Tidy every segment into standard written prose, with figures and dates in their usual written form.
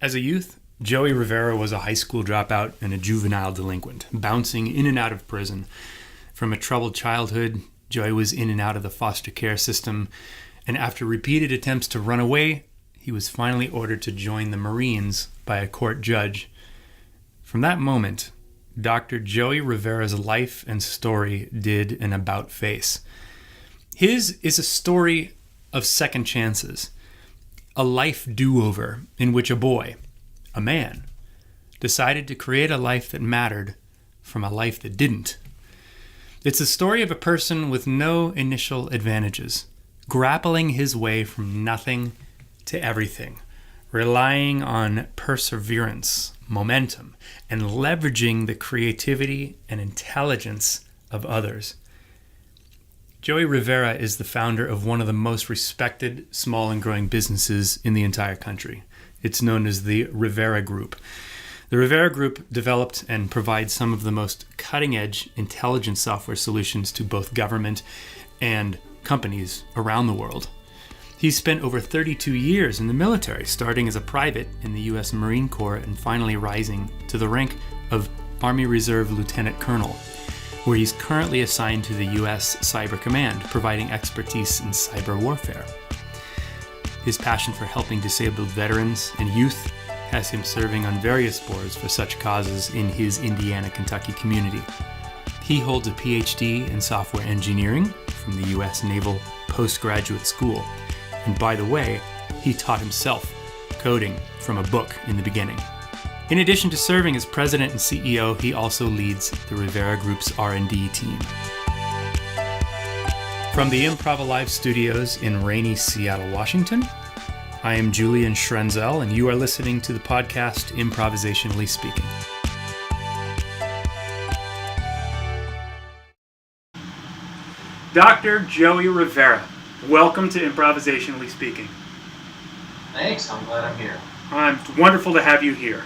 As a youth, Joey Rivera was a high school dropout and a juvenile delinquent, bouncing in and out of prison. From a troubled childhood, Joey was in and out of the foster care system, and after repeated attempts to run away, he was finally ordered to join the Marines by a court judge. From that moment, Dr. Joey Rivera's life and story did an about-face. His is a story of second chances, a life do-over in which a boy, a man, decided to create a life that mattered from a life that didn't. It's the story of a person with no initial advantages, grappling his way from nothing to everything, relying on perseverance, momentum, and leveraging the creativity and intelligence of others. Joey Rivera is the founder of one of the most respected small and growing businesses in the entire country. It's known as the Rivera Group. The Rivera Group developed and provides some of the most cutting-edge intelligence software solutions to both government and companies around the world. He spent over 32 years in the military, starting as a private in the U.S. Marine Corps and finally rising to the rank of Army Reserve Lieutenant Colonel, where he's currently assigned to the U.S. Cyber Command, providing expertise in cyber warfare. His passion for helping disabled veterans and youth has him serving on various boards for such causes in his Indiana, Kentucky community. He holds a Ph.D. in software engineering from the U.S. Naval Postgraduate School. And by the way, he taught himself coding from a book in the beginning. In addition to serving as president and CEO, he also leads the Rivera Group's R&D team. From the Improv Live studios in rainy Seattle, Washington, I am Julian Schrenzel, and you are listening to the podcast Improvisationally Speaking. Dr. Joey Rivera, welcome to Improvisationally Speaking. Thanks, I'm glad I'm here. It's wonderful to have you here.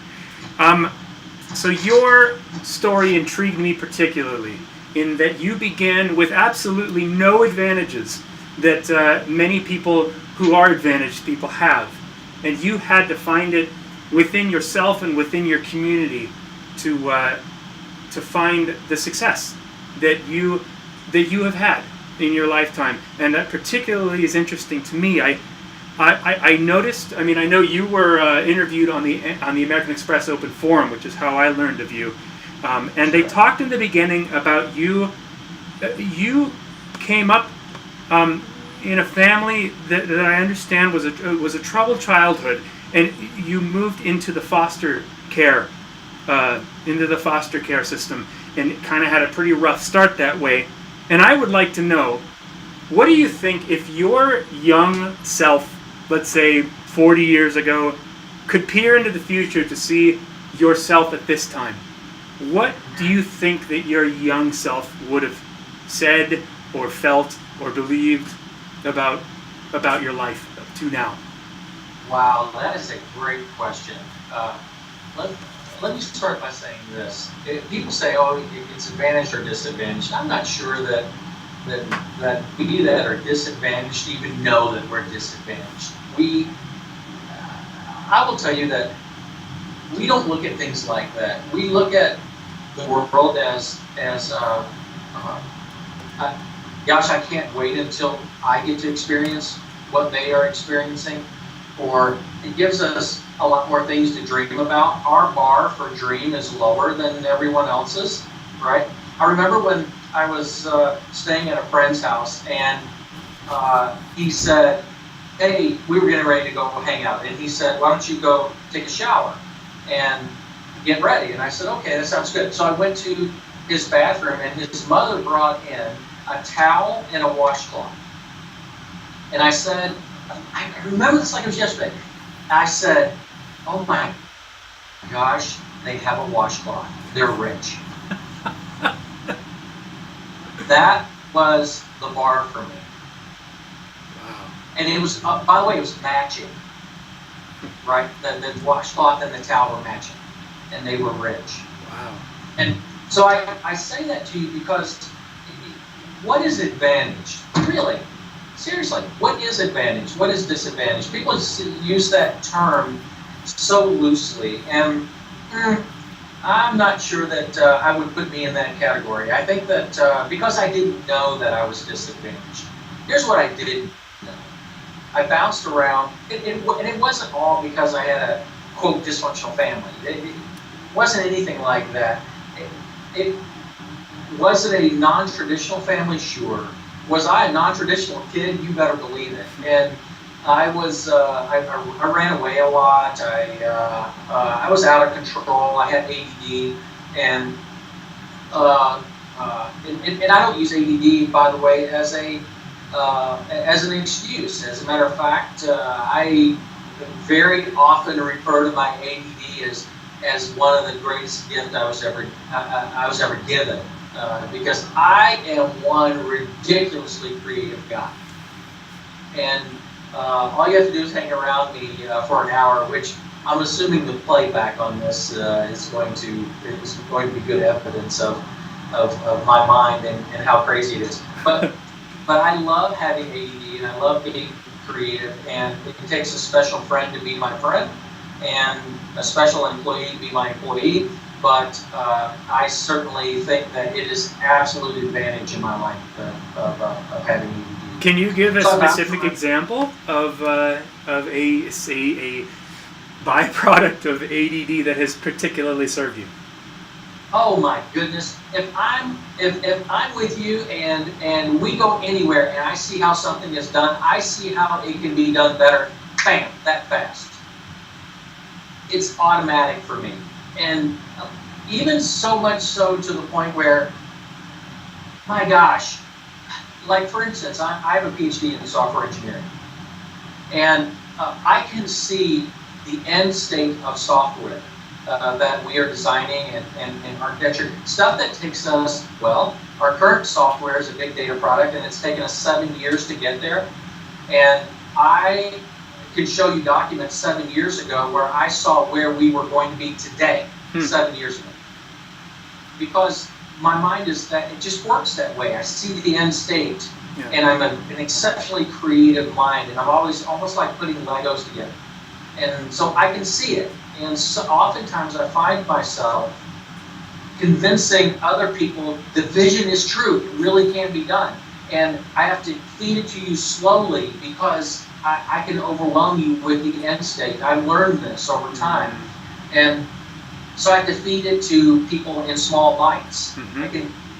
So your story intrigued me particularly in that you began with absolutely no advantages that many people who are advantaged people have. And you had to find it within yourself and within your community to find the success that you have had in your lifetime. And that particularly is interesting to me. I noticed, I know you were interviewed on the American Express Open Forum, which is how I learned of you. And they talked in the beginning about you came up in a family that I understand was a troubled childhood, and you moved into the foster care system, and kind of had a pretty rough start that way. And I would like to know, what do you think if your young self, let's say 40 years ago, could peer into the future to see yourself at this time? What do you think that your young self would have said or felt or believed about your life to now? Wow, that is a great question. Let me start by saying this. People say, oh, it's advantaged or disadvantaged. I'm not sure that we that are disadvantaged even know that we're disadvantaged. I will tell you that we don't look at things like that. We look at the world as gosh, I can't wait until I get to experience what they are experiencing, or it gives us a lot more things to dream about. Our bar for dream is lower than everyone else's, right? I remember when I was staying at a friend's house, and he said, hey, we were getting ready to go hang out, and he said, why don't you go take a shower and get ready? And I said, okay, that sounds good. So I went to his bathroom, and his mother brought in a towel and a washcloth. And I said, I remember this like it was yesterday. I said, oh my gosh, they have a washcloth. They're rich. That was the bar for me. Wow. And it was, by the way, it was matching, right? The washcloth and the towel were matching, and they were rich. Wow. And so I say that to you because what is advantage? Really? Seriously, what is advantage? What is disadvantage? People use that term so loosely, and I'm not sure that I would put me in that category. I think that because I didn't know that I was disadvantaged. Here's what I did know. I bounced around, and it wasn't all because I had a, quote, dysfunctional family. It wasn't anything like that. It was it a non-traditional family? Sure. Was I a non-traditional kid? You better believe it. And I was, I ran away a lot. I was out of control. I had ADD, and I don't use ADD, by the way, as an excuse. As a matter of fact, I very often refer to my ADD as one of the greatest gifts I was ever given, because I am one ridiculously creative guy, and all you have to do is hang around me for an hour, which I'm assuming the playback on this is going to be good evidence of my mind and how crazy it is. But I love having ADD, and I love being creative, and it takes a special friend to be my friend, and a special employee to be my employee. But I certainly think that it is absolute advantage in my life of having ADD. Can you give a specific example of a byproduct of ADD that has particularly served you? Oh my goodness! If I'm with you and we go anywhere and I see how something is done, I see how it can be done better. Bam! That fast. It's automatic for me, and even so much so to the point where, my gosh. Like, for instance, I have a Ph.D. in software engineering, and I can see the end state of software that we are designing and architecture, stuff that takes us, well, our current software is a big data product, and it's taken us 7 years to get there, and I could show you documents 7 years ago where I saw where we were going to be today, 7 years ago, because my mind is that it just works that way. I see the end state, and I'm an exceptionally creative mind, and I'm always almost like putting Legos together. And so I can see it. And so oftentimes I find myself convincing other people the vision is true, it really can be done. And I have to feed it to you slowly because I can overwhelm you with the end state. I learned this over time. And so I have to feed it to people in small bites.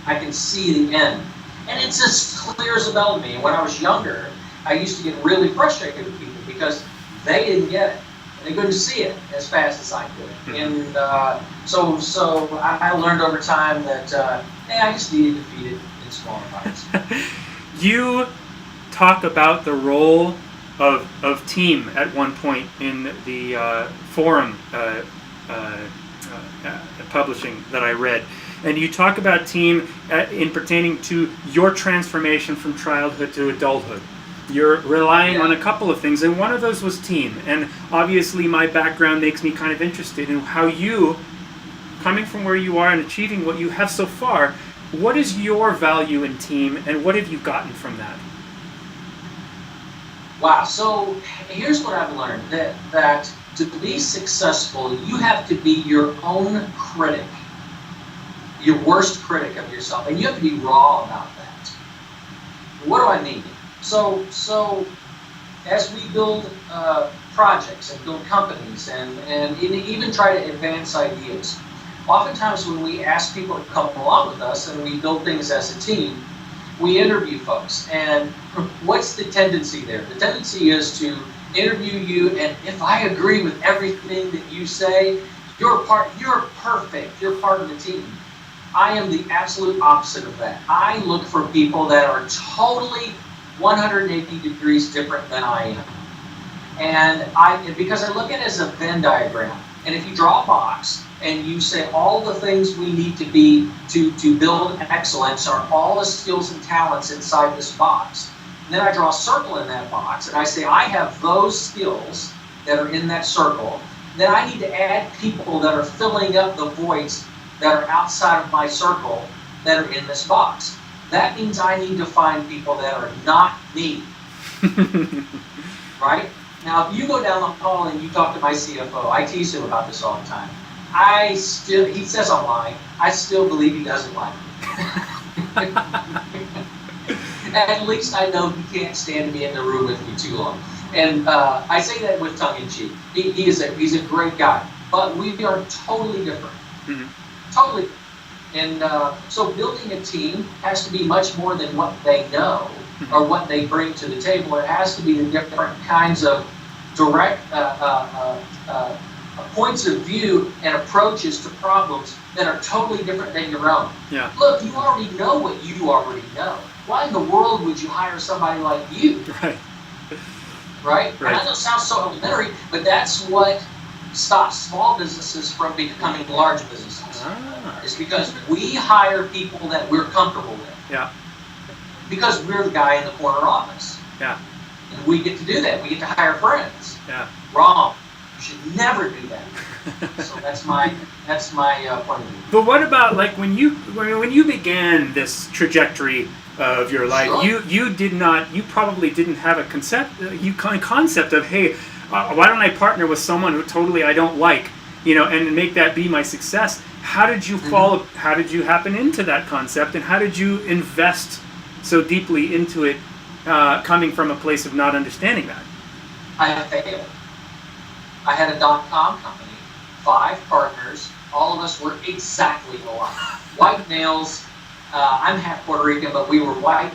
I can see the end. And it's as clear as a bell to me. And when I was younger, I used to get really frustrated with people because they didn't get it. They couldn't see it as fast as I could. And so I learned over time that I just needed to feed it in smaller bites. You talk about the role of team at one point in the forum publishing that I read, and you talk about team in pertaining to your transformation from childhood to adulthood. You're relying on a couple of things, and one of those was team. And obviously my background makes me kind of interested in how you, coming from where you are and achieving what you have so far, what is your value in team, and what have you gotten from that? Wow, so here's what I've learned, that to be successful, you have to be your own critic, your worst critic of yourself, and you have to be raw about that. What do I mean? So as we build projects and build companies and even try to advance ideas, oftentimes when we ask people to come along with us and we build things as a team, we interview folks. And what's the tendency there? The tendency is to interview you, and if I agree with everything that you say, you're perfect, you're part of the team. I am the absolute opposite of that. I look for people that are totally 180 degrees different than I am. And because I look at it as a Venn diagram, and if you draw a box and you say all the things we need to be to build excellence are all the skills and talents inside this box. And then I draw a circle in that box and I say I have those skills that are in that circle. Then I need to add people that are filling up the voids that are outside of my circle that are in this box. That means I need to find people that are not me. Right? Now, if you go down the hall and you talk to my CFO, I tease him about this all the time. He says I'm lying. I still believe he doesn't like me. At least I know he can't stand to be in the room with me too long. And I say that with tongue in cheek. He's a great guy, but we are totally different. Mm-hmm. Totally. And so building a team has to be much more than what they know or what they bring to the table. It has to be the different kinds of direct points of view and approaches to problems that are totally different than your own. Yeah. Look, you already know what you already know. Why in the world would you hire somebody like you? Right? And I know it sounds so elementary, but that's what stops small businesses from becoming large businesses. It's because we hire people that we're comfortable with. Yeah. Because we're the guy in the corner office. Yeah. And we get to do that. We get to hire friends. Yeah. Wrong. You should never do that. So that's my point of view. But what about like when you began this trajectory of your life, sure. you probably didn't have a concept of, hey, why don't I partner with someone who totally I don't like, and make that be my success. How did you follow? How did you happen into that concept, and how did you invest so deeply into it, coming from a place of not understanding that? I failed. I had a .com company, 5 partners. All of us were exactly alike. White males. I'm half Puerto Rican, but we were white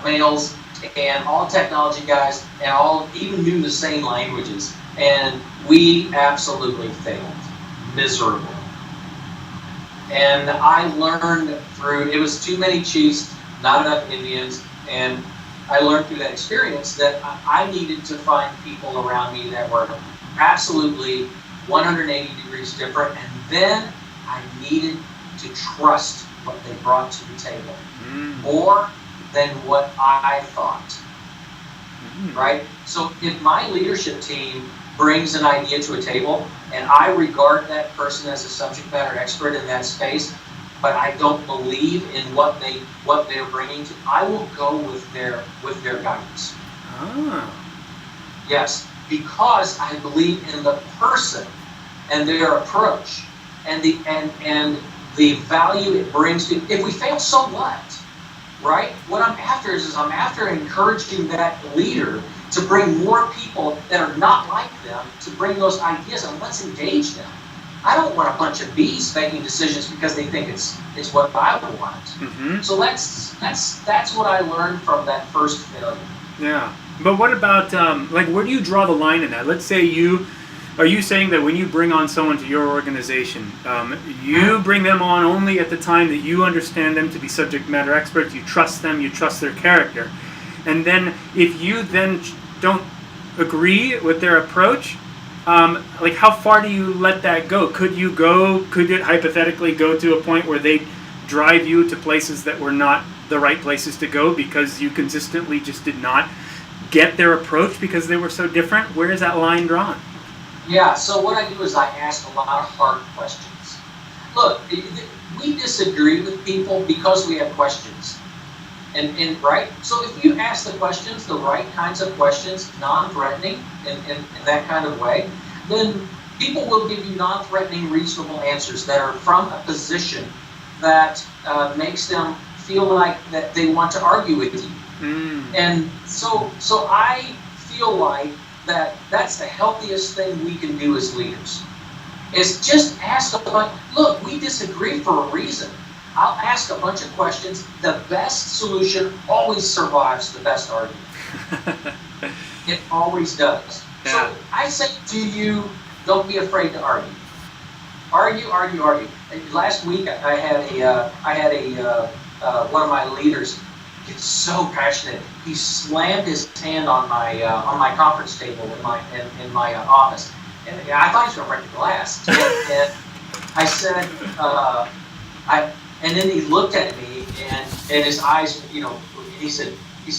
males and all technology guys, and all even knew the same languages. And we absolutely failed, miserable. And I learned through, it was too many chiefs, not enough Indians, and I learned through that experience that I needed to find people around me that were absolutely 180 degrees different, and then I needed to trust what they brought to the table more than what I thought, right? So if my leadership team brings an idea to a table and I regard that person as a subject matter expert in that space, but I don't believe in what they're bringing to, I will go with their guidance. Yes, because I believe in the person and their approach and the value it brings to. If we fail, so what? Right? What I'm after is I'm after encouraging that leader to bring more people that are not like them to bring those ideas, and let's engage them. I don't want a bunch of bees making decisions because they think it's what I want. Mm-hmm. So that's what I learned from that first failure. Yeah, but what about where do you draw the line in that? Let's say are you saying that when you bring on someone to your organization, you bring them on only at the time that you understand them to be subject matter experts, you trust them, you trust their character, and then if you then don't agree with their approach, how far do you let that go? Could it hypothetically go to a point where they drive you to places that were not the right places to go because you consistently just did not get their approach because they were so different? Where is that line drawn? Yeah, so what I do is I ask a lot of hard questions. Look, we disagree with people because we have questions. And right? So if you ask the questions, the right kinds of questions, non-threatening in that kind of way, then people will give you non-threatening, reasonable answers that are from a position that makes them feel like that they want to argue with you. And so I feel like that's the healthiest thing we can do as leaders, is just ask look, we disagree for a reason. I'll ask a bunch of questions. The best solution always survives the best argument. It always does. Yeah. So I say to you, don't be afraid to argue. Argue. And last week I had one of my leaders get so passionate. He slammed his hand on my conference table in my office, and I thought he was going to break the glass. And I said, and then he looked at me, and his eyes, he said,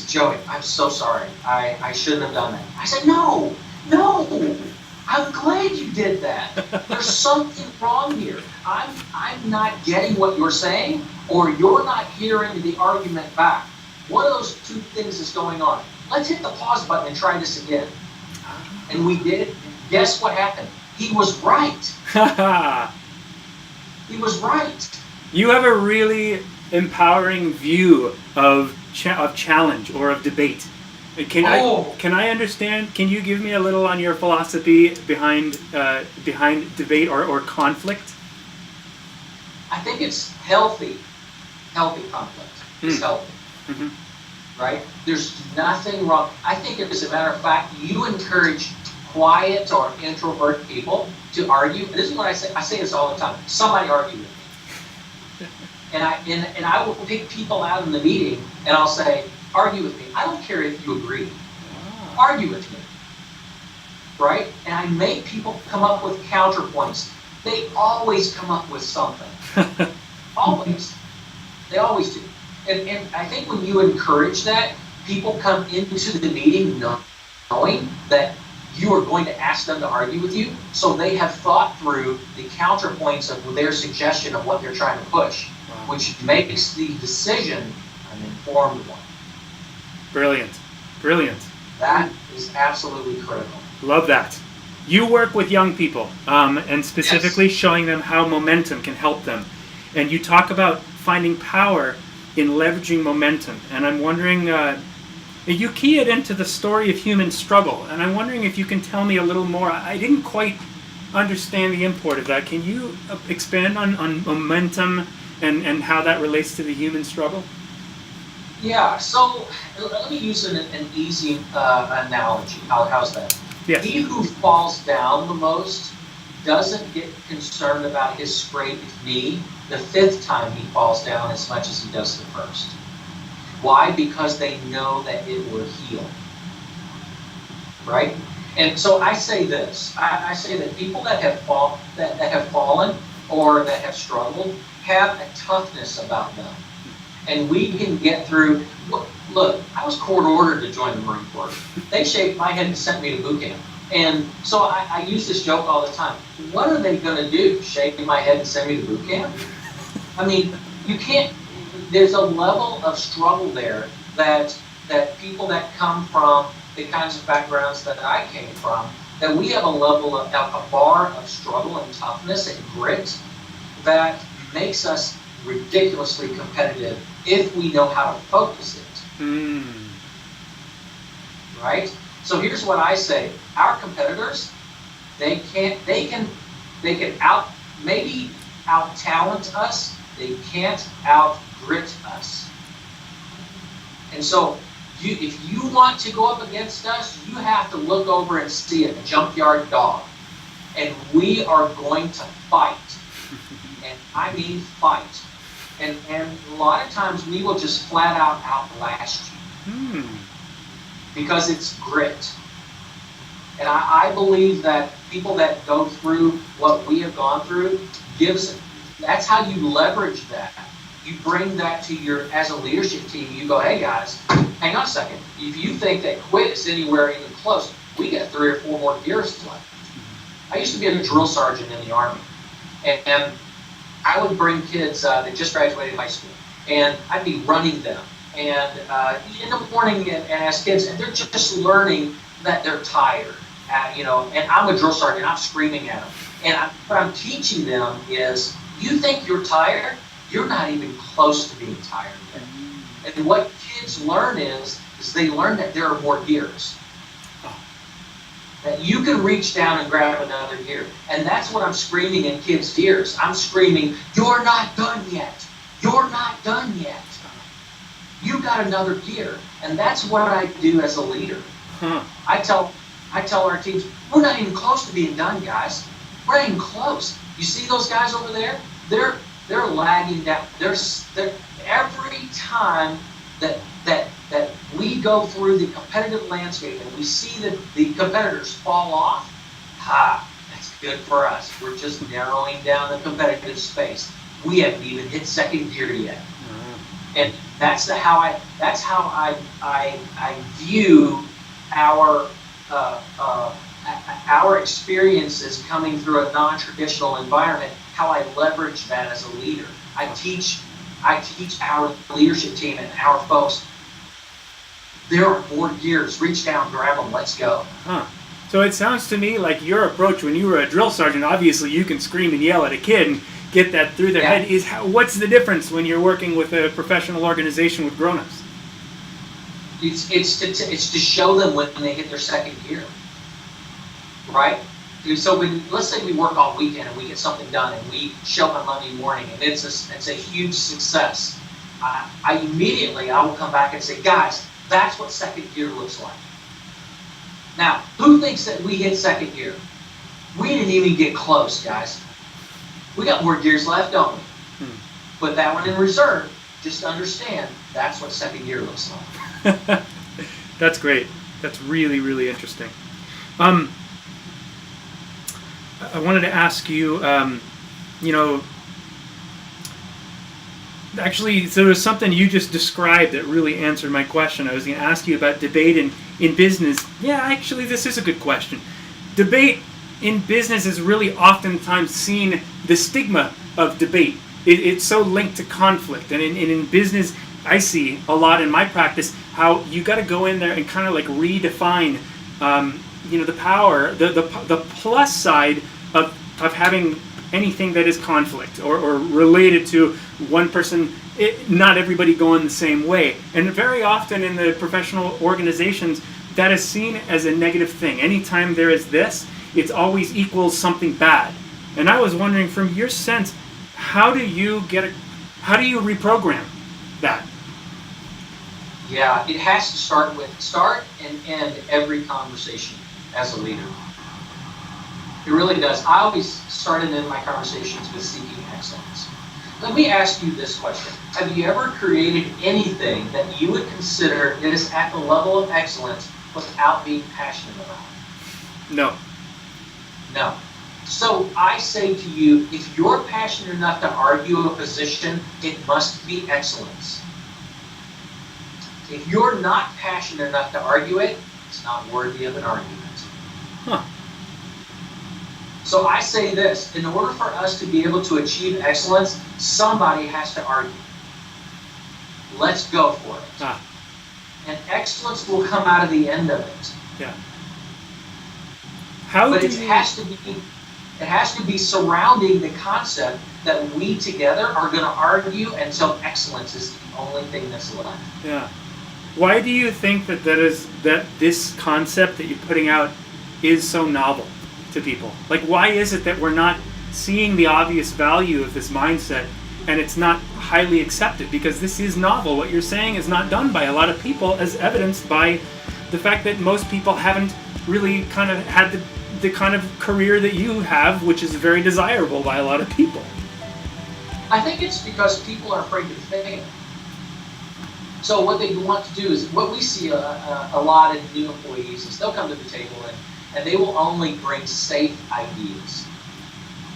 Joey, I'm so sorry. I shouldn't have done that. I said, no. I'm glad you did that. There's something wrong here. I'm not getting what you're saying, or you're not hearing the argument back. One of those two things is going on. Let's hit the pause button and try this again. And we did it. Guess what happened? He was right. He was right. You have a really empowering view of challenge or of debate. Can I understand? Can you give me a little on your philosophy behind debate or conflict? I think it's healthy. Healthy conflict is healthy. Mm-hmm. Right? There's nothing wrong. I think, as a matter of fact, you encourage quiet or introvert people to argue. This is what I say. I say this all the time. Somebody argue with me. And I will pick people out in the meeting and I'll say, argue with me. I don't care if you agree. Argue with me. Right? And I make people come up with counterpoints. They always come up with something. Always. They always do. And I think when you encourage that, people come into the meeting knowing that you are going to ask them to argue with you, so they have thought through the counterpoints of their suggestion of what they're trying to push, which makes the decision an informed one. Brilliant. Brilliant. That is absolutely critical. Love that. You work with young people, and specifically showing them how momentum can help them. And you talk about finding power in leveraging momentum. And I'm wondering, you key it into the story of human struggle. And I'm wondering if you can tell me a little more. I didn't quite understand the import of that. Can you expand on momentum and how that relates to the human struggle? Yeah, so let me use an easy analogy. How's that? Yes. He who falls down the most doesn't get concerned about his scraped knee the 5th time he falls down as much as he does the 1st. Why? Because they know that it will heal. Right? And so I say this. I say that people that have fallen or that have struggled have a toughness about them. And we can get through. Look, I was court-ordered to join the Marine Corps. They shaved my head and sent me to boot camp. And so I use this joke all the time. What are they going to do? Shave my head and send me to boot camp? I mean, you can't. There's a level of struggle there that people that come from the kinds of backgrounds that I came from, that we have a level of a bar of struggle and toughness and grit that makes us ridiculously competitive if we know how to focus it. Right? So here's what I say. Our competitors, they can out talent us, they can't out grit us. And so if you want to go up against us, you have to look over and see a junkyard dog. And we are going to fight. And I mean fight. And a lot of times we will just flat out outlast you. Because it's grit. And I believe that people that go through what we have gone through that's how you leverage that. You bring that to as a leadership team, you go, hey guys, hang on a second. If you think that quit is anywhere even close, we got 3 or 4 more years left. I used to be a drill sergeant in the Army. And I would bring kids that just graduated high school, and I'd be running them. And in the morning, and as kids, and they're just learning that they're tired, and I'm a drill sergeant, I'm screaming at them. And what I'm teaching them is, you think you're tired? You're not even close to being tired yet. And what kids learn is they learn that there are more gears. That you can reach down and grab another gear. And that's what I'm screaming in kids' ears. I'm screaming, you're not done yet. You're not done yet. You got another gear. And that's what I do as a leader. I tell our teams, we're not even close to being done, guys. We're not even close. You see those guys over there? They're lagging down. They're every time that we go through the competitive landscape and we see that the competitors fall off, that's good for us. We're just narrowing down the competitive space. We haven't even hit second gear yet. And that's how I view our experiences coming through a non-traditional environment, how I leverage that as a leader. I teach our leadership team and our folks, there are more gears. Reach down, grab them, let's go. So So it sounds to me like your approach when you were a drill sergeant, obviously you can scream and yell at a kid and get that through their head. What's the difference when you're working with a professional organization with grown-ups? It's to show them when they hit their second gear, right? So let's say we work all weekend and we get something done and we show up on Monday morning and it's a huge success. I will come back and say, guys, that's what second gear looks like. Now, who thinks that we hit second gear? We didn't even get close, guys. We got more gears left, don't we? Put that one in reserve. Just understand that's what second gear looks like. That's great. That's really, really interesting. I wanted to ask you, actually, so there was something you just described that really answered my question. I was going to ask you about debate in business. Yeah, actually, this is a good question. Debate in business is really oftentimes seen the stigma of debate. It's so linked to conflict. And in business, I see a lot in my practice how you got to go in there and kind of like redefine, the power, the plus side of having anything that is conflict or related to one person, not everybody going the same way. And very often in the professional organizations, that is seen as a negative thing. Anytime there is this, it always equals something bad. And I was wondering, from your sense, how do you reprogram that? Yeah, it has to start and end every conversation as a leader. It really does. I always start and end my conversations with seeking excellence. Let me ask you this question. Have you ever created anything that you would consider is at the level of excellence without being passionate about it? No. No. So I say to you, if you're passionate enough to argue a position, it must be excellence. If you're not passionate enough to argue it, it's not worthy of an argument. Huh. So I say this, in order for us to be able to achieve excellence, somebody has to argue. Let's go for it. And excellence will come out of the end of it. Yeah. It has to be surrounding the concept that we together are going to argue until excellence is the only thing that's left. Yeah. Why do you think that this concept that you're putting out is so novel to people? Like, why is it that we're not seeing the obvious value of this mindset and it's not highly accepted? Because this is novel. What you're saying is not done by a lot of people, as evidenced by the fact that most people haven't really kind of had the kind of career that you have, which is very desirable by a lot of people. I think it's because people are afraid to fail. So what they want to do is, what we see a lot in new employees is they'll come to the table and they will only bring safe ideas.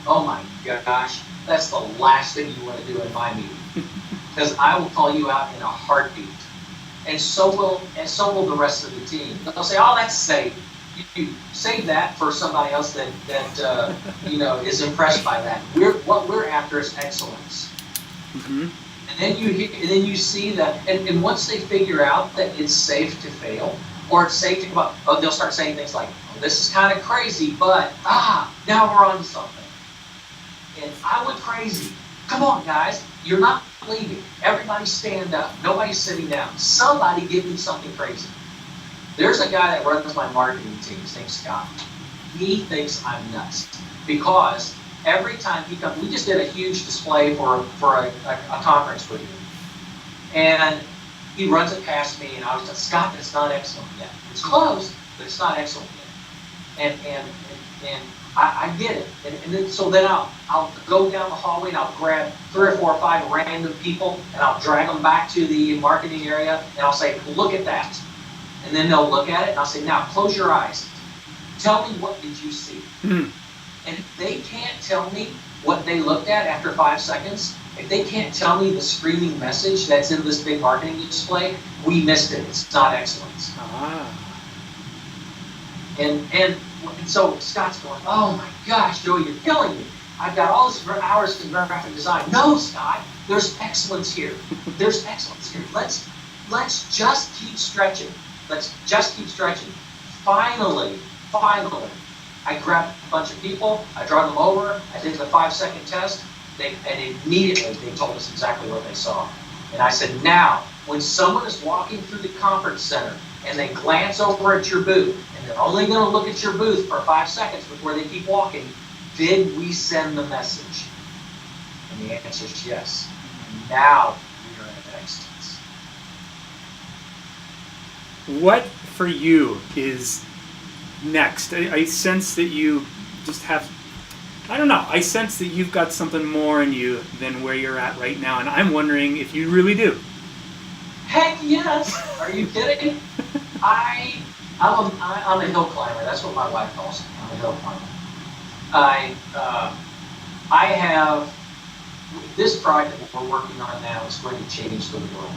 Oh my gosh, that's the last thing you want to do in my meeting, because I will call you out in a heartbeat, and so will the rest of the team. They'll say, "Oh, that's safe." You save that for somebody else that is impressed by that. What we're after is excellence. Mm-hmm. And then you see that, and once they figure out that it's safe to fail, or it's safe to go up, they'll start saying things like, "Oh, this is kind of crazy, but now we're on to something." And I went crazy. Come on, guys, you're not leaving. Everybody stand up. Nobody's sitting down. Somebody give me something crazy. There's a guy that runs my marketing team. His name's Scott. He thinks I'm nuts because every time he comes, we just did a huge display for a conference with him, and he runs it past me, and I was like, "Scott, that's not excellent yet. It's close, but it's not excellent yet." And I get it, and then I'll go down the hallway and I'll grab 3 or 4 or 5 random people and I'll drag them back to the marketing area and I'll say, "Look at that." And then they'll look at it and I'll say, "Now close your eyes. Tell me, what did you see?" Mm. And if they can't tell me what they looked at after 5 seconds, if they can't tell me the screaming message that's in this big marketing display, we missed it. It's not excellence. And so Scott's going, "Oh my gosh, Joey, you're killing me. I've got all this hours in graphic design." "No, Scott, there's excellence here. There's excellence here. Let's just keep stretching. Let's just keep stretching." Finally, finally, I grabbed a bunch of people, I dragged them over, I did the 5-second test, and immediately they told us exactly what they saw. And I said, now, when someone is walking through the conference center and they glance over at your booth, and they're only going to look at your booth for 5 seconds before they keep walking, did we send the message? And the answer is yes. Now we are in excellence. What for you is next? I sense that you just have, I don't know, I sense that you've got something more in you than where you're at right now, and I'm wondering if you really do. Heck yes! Are you kidding? I'm a hill climber. That's what my wife calls me. I'm a hill climber. I have, this project we're working on now is going to change the world.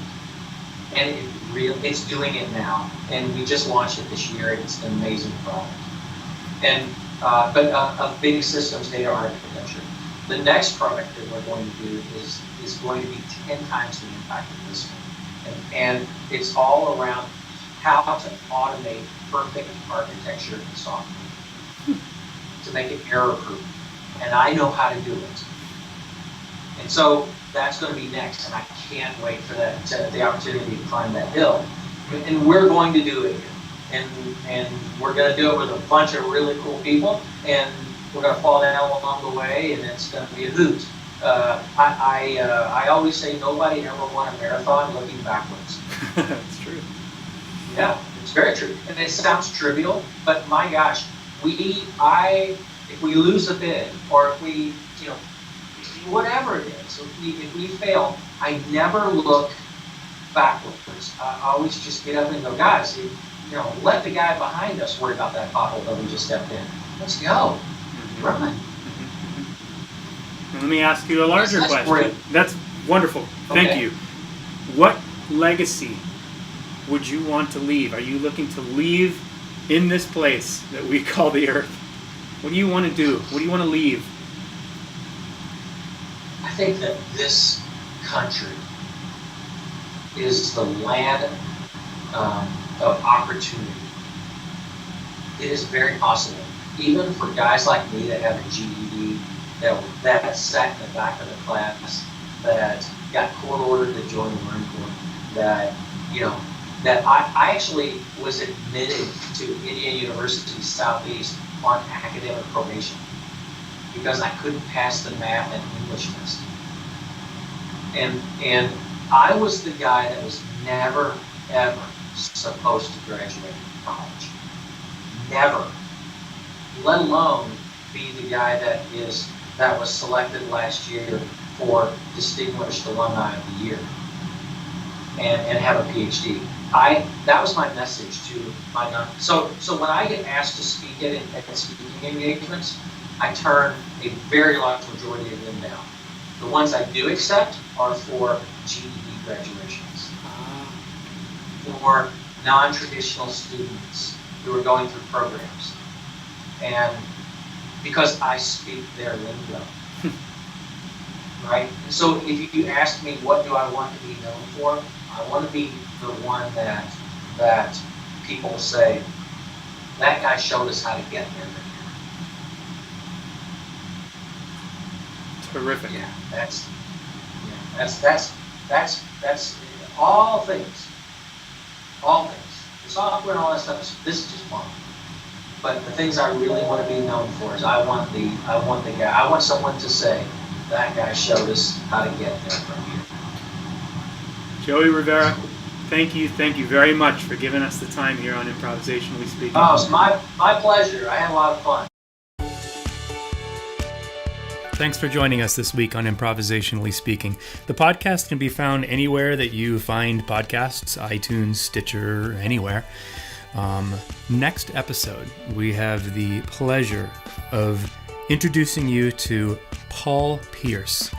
And it's doing it now. And we just launched it this year. It's an amazing product. And but of big systems data architecture. The next product that we're going to do is going to be 10 times the impact of this one. And it's all around how to automate perfect architecture and software to make it error-proof. And I know how to do it. And so that's going to be next, and I can't wait for that, the opportunity to climb that hill. And we're going to do it. And we're going to do it with a bunch of really cool people, and we're going to fall down along the way, and it's going to be a hoot. I always say nobody ever won a marathon looking backwards. That's true. Yeah, it's very true. And it sounds trivial, but my gosh, if we lose a bid, or if we, whatever it is, if we fail, I never look backwards. I always just get up and go, guys, let the guy behind us worry about that pothole that we just stepped in. Let's go. Run. Let me ask you a larger question. Great. That's wonderful. Thank Okay. you. What legacy would you want to leave? Are you looking to leave in this place that we call the Earth? What do you want to do? What do you want to leave? I think that this country is the land of opportunity. It is very possible, even for guys like me that have a GED, that sat in the back of the class, that got court ordered to join the Marine Corps, that I actually was admitted to Indiana University Southeast on academic probation because I couldn't pass the math and English test. And I was the guy that was never, ever supposed to graduate from college. Never. Let alone be the guy that was selected last year for Distinguished Alumni of the Year and have a Ph.D. That was my message to my young. So when I get asked to speak at speaking engagements, I turn a very large majority of them down. The ones I do accept are for GED graduations, for non-traditional students who are going through programs, and because I speak their lingo, right? And so if you ask me what do I want to be known for, I want to be the one that people say, that guy showed us how to get there. Terrific. Yeah, that's all things. All things. The software and all that stuff. This is just fun. But the things I really want to be known for is I want someone to say, that guy showed us how to get there from here. Joey Rivera, thank you very much for giving us the time here on Improvisationally Speaking. Oh, it's my pleasure. I had a lot of fun. Thanks for joining us this week on Improvisationally Speaking. The podcast can be found anywhere that you find podcasts, iTunes, Stitcher, anywhere. Next episode, we have the pleasure of introducing you to Paul Pierce,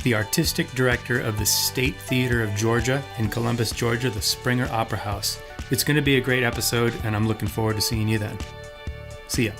the artistic director of the State Theater of Georgia in Columbus, Georgia, the Springer Opera House. It's going to be a great episode, and I'm looking forward to seeing you then. See ya.